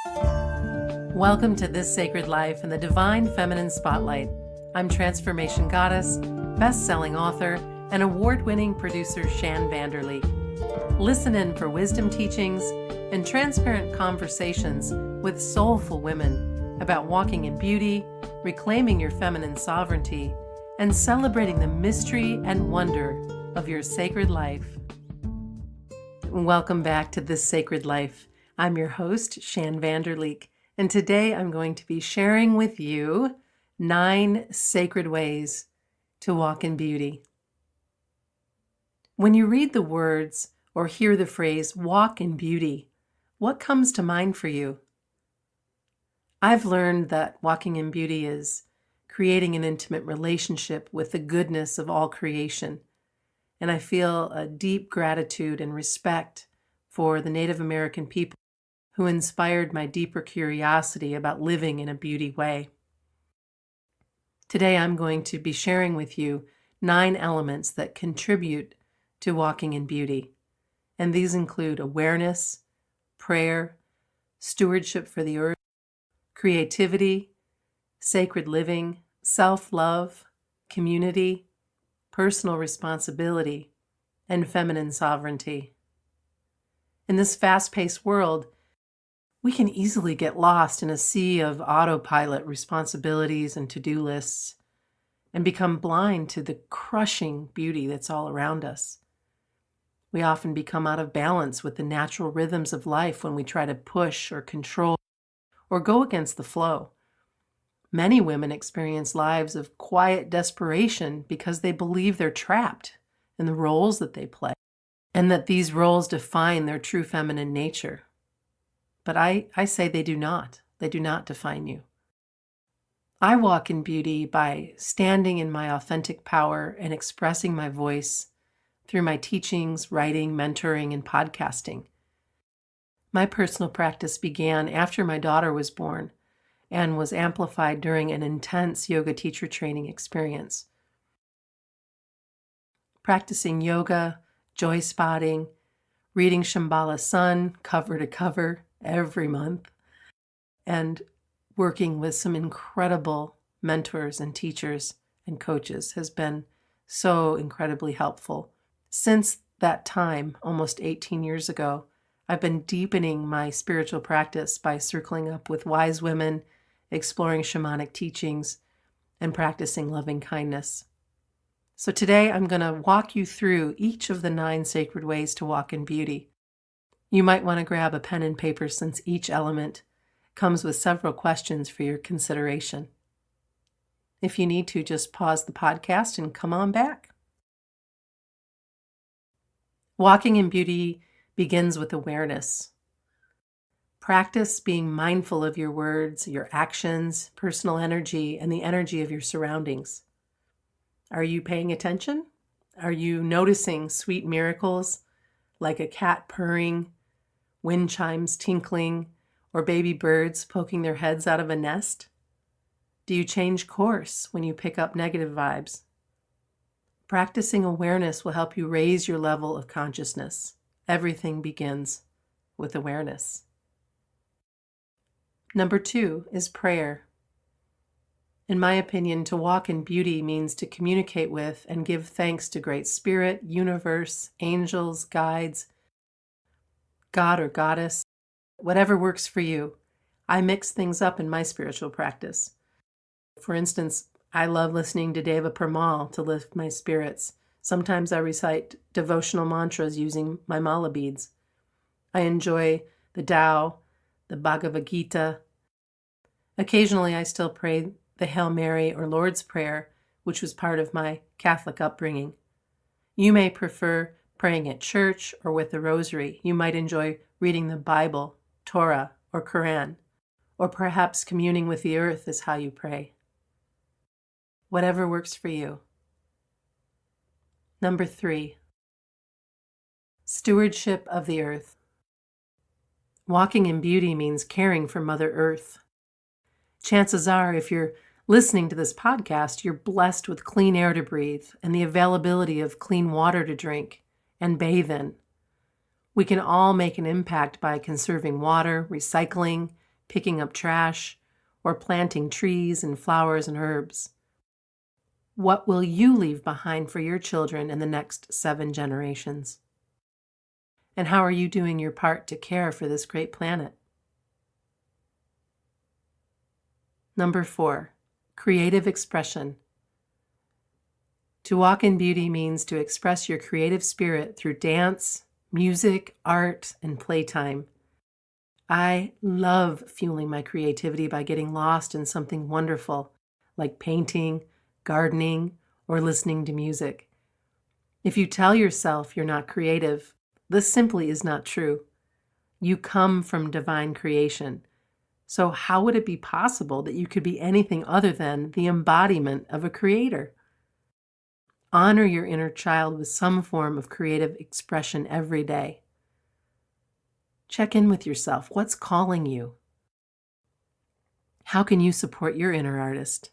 Welcome to This Sacred Life and the Divine Feminine Spotlight. I'm Transformation Goddess, best-selling author, and award-winning producer Shan Vanderleek. Listen in for wisdom teachings and transparent conversations with soulful women about walking in beauty, reclaiming your feminine sovereignty, and celebrating the mystery and wonder of your sacred life. Welcome back to This Sacred Life. I'm your host, Shan Vanderleek, and today I'm going to be sharing with you 9 sacred ways to walk in beauty. When you read the words or hear the phrase, walk in beauty, what comes to mind for you? I've learned that walking in beauty is creating an intimate relationship with the goodness of all creation, and I feel a deep gratitude and respect for the Native American people who inspired my deeper curiosity about living in a beauty way. Today I'm going to be sharing with you 9 elements that contribute to walking in beauty, and these include awareness, prayer, stewardship for the earth, creativity, sacred living, self-love, community, personal responsibility, and feminine sovereignty. In this fast-paced world, we can easily get lost in a sea of autopilot responsibilities and to-do lists and become blind to the crushing beauty that's all around us. We often become out of balance with the natural rhythms of life when we try to push or control or go against the flow. Many women experience lives of quiet desperation because they believe they're trapped in the roles that they play and that these roles define their true feminine nature. But I say they do not. They do not define you. I walk in beauty by standing in my authentic power and expressing my voice through my teachings, writing, mentoring, and podcasting. My personal practice began after my daughter was born and was amplified during an intense yoga teacher training experience. Practicing yoga, joy spotting, reading Shambhala Sun cover to cover every month, and working with some incredible mentors and teachers and coaches has been so incredibly helpful. Since that time, almost 18 years ago, I've been deepening my spiritual practice by circling up with wise women, exploring shamanic teachings, and practicing loving kindness. So today I'm going to walk you through each of the 9 sacred ways to walk in beauty. You might want to grab a pen and paper since each element comes with several questions for your consideration. If you need to, just pause the podcast and come on back. Walking in beauty begins with awareness. Practice being mindful of your words, your actions, personal energy, and the energy of your surroundings. Are you paying attention? Are you noticing sweet miracles like a cat purring, wind chimes tinkling, or baby birds poking their heads out of a nest? Do you change course when you pick up negative vibes? Practicing awareness will help you raise your level of consciousness. Everything begins with awareness. Number 2 is prayer. In my opinion, to walk in beauty means to communicate with and give thanks to Great Spirit, universe, angels, guides, God or goddess, whatever works for you. I mix things up in my spiritual practice. For instance, I love listening to Deva Premal to lift my spirits. Sometimes I recite devotional mantras using my mala beads. I enjoy the Tao, the Bhagavad Gita. Occasionally I still pray the Hail Mary or Lord's Prayer, which was part of my Catholic upbringing. You may prefer praying at church or with the rosary. You might enjoy reading the Bible, Torah, or Quran, or perhaps communing with the earth is how you pray. Whatever works for you. Number 3, stewardship of the earth. Walking in beauty means caring for Mother Earth. Chances are, if you're listening to this podcast, you're blessed with clean air to breathe and the availability of clean water to drink and bathe in. We can all make an impact by conserving water, recycling, picking up trash, or planting trees and flowers and herbs? What will you leave behind for your children in the next 7 generations? And how are you doing your part to care for this great planet? Number 4, creative expression. To walk in beauty means to express your creative spirit through dance, music, art, and playtime. I love fueling my creativity by getting lost in something wonderful, like painting, gardening, or listening to music. If you tell yourself you're not creative, this simply is not true. You come from divine creation. So how would it be possible that you could be anything other than the embodiment of a creator? Honor your inner child with some form of creative expression every day. Check in with yourself. What's calling you? How can you support your inner artist?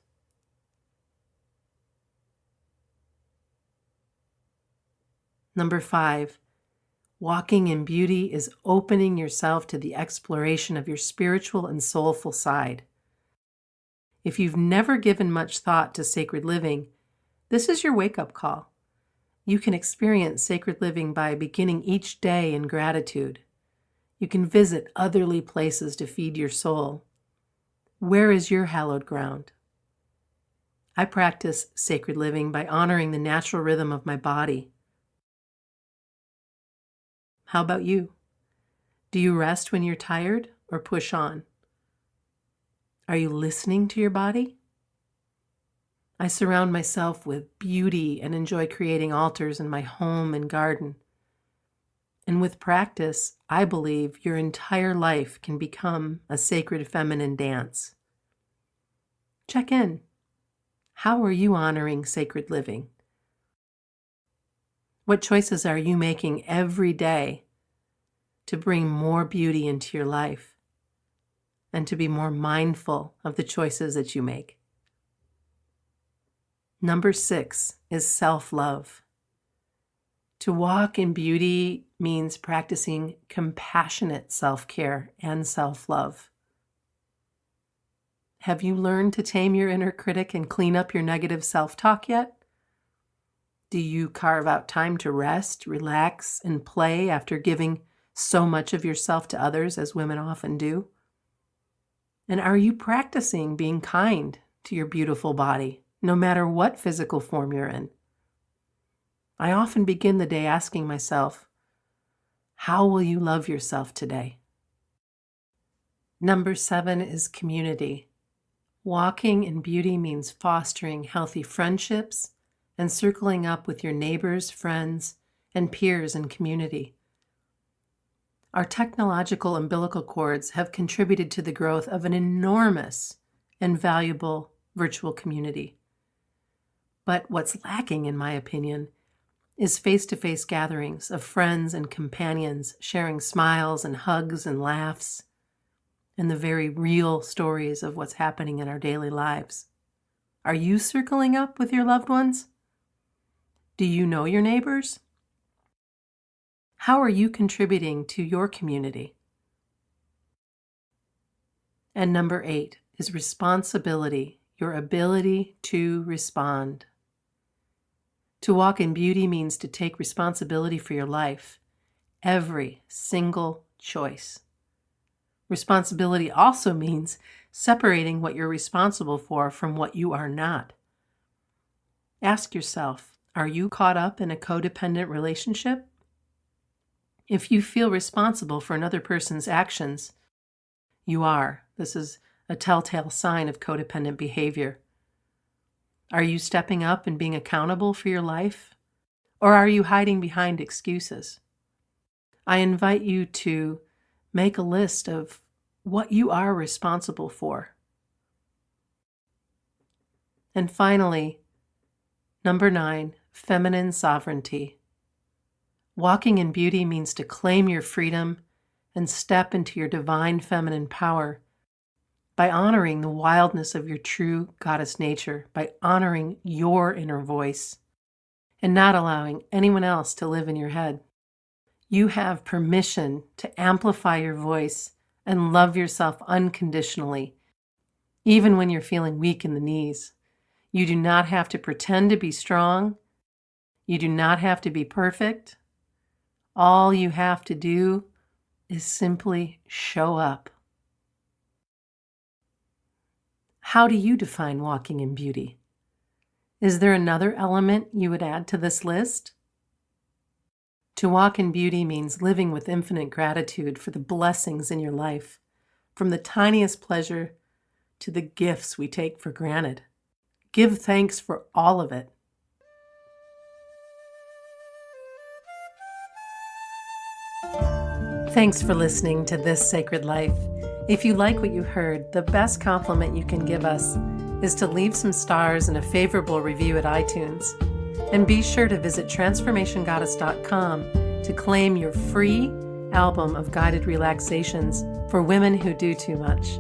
Number 5, walking in beauty is opening yourself to the exploration of your spiritual and soulful side. If you've never given much thought to sacred living, this is your wake-up call. You can experience sacred living by beginning each day in gratitude. You can visit otherly places to feed your soul. Where is your hallowed ground? I practice sacred living by honoring the natural rhythm of my body. How about you? Do you rest when you're tired or push on? Are you listening to your body? I surround myself with beauty and enjoy creating altars in my home and garden. And with practice, I believe your entire life can become a sacred feminine dance. Check in. How are you honoring sacred living? What choices are you making every day to bring more beauty into your life and to be more mindful of the choices that you make? Number 6 is self-love. To walk in beauty means practicing compassionate self-care and self-love. Have you learned to tame your inner critic and clean up your negative self-talk yet? Do you carve out time to rest, relax, and play after giving so much of yourself to others, as women often do? And are you practicing being kind to your beautiful body, no matter what physical form you're in? I often begin the day asking myself, how will you love yourself today? Number 7 is community. Walking in beauty means fostering healthy friendships and circling up with your neighbors, friends, and peers in community. Our technological umbilical cords have contributed to the growth of an enormous and valuable virtual community. But what's lacking, in my opinion, is face-to-face gatherings of friends and companions sharing smiles and hugs and laughs and the very real stories of what's happening in our daily lives. Are you circling up with your loved ones? Do you know your neighbors? How are you contributing to your community? And number 8 is responsibility, your ability to respond. To walk in beauty means to take responsibility for your life, every single choice. Responsibility also means separating what you're responsible for from what you are not. Ask yourself, are you caught up in a codependent relationship? If you feel responsible for another person's actions, you are. This is a telltale sign of codependent behavior. Are you stepping up and being accountable for your life? Or are you hiding behind excuses? I invite you to make a list of what you are responsible for. And finally, number 9, feminine sovereignty. Walking in beauty means to claim your freedom and step into your divine feminine power by honoring the wildness of your true goddess nature, by honoring your inner voice and not allowing anyone else to live in your head. You have permission to amplify your voice and love yourself unconditionally, even when you're feeling weak in the knees. You do not have to pretend to be strong. You do not have to be perfect. All you have to do is simply show up. How do you define walking in beauty? Is there another element you would add to this list? To walk in beauty means living with infinite gratitude for the blessings in your life, from the tiniest pleasure to the gifts we take for granted. Give thanks for all of it. Thanks for listening to This Sacred Life. If you like what you heard, the best compliment you can give us is to leave some stars and a favorable review at iTunes. And be sure to visit transformationgoddess.com to claim your free album of guided relaxations for women who do too much.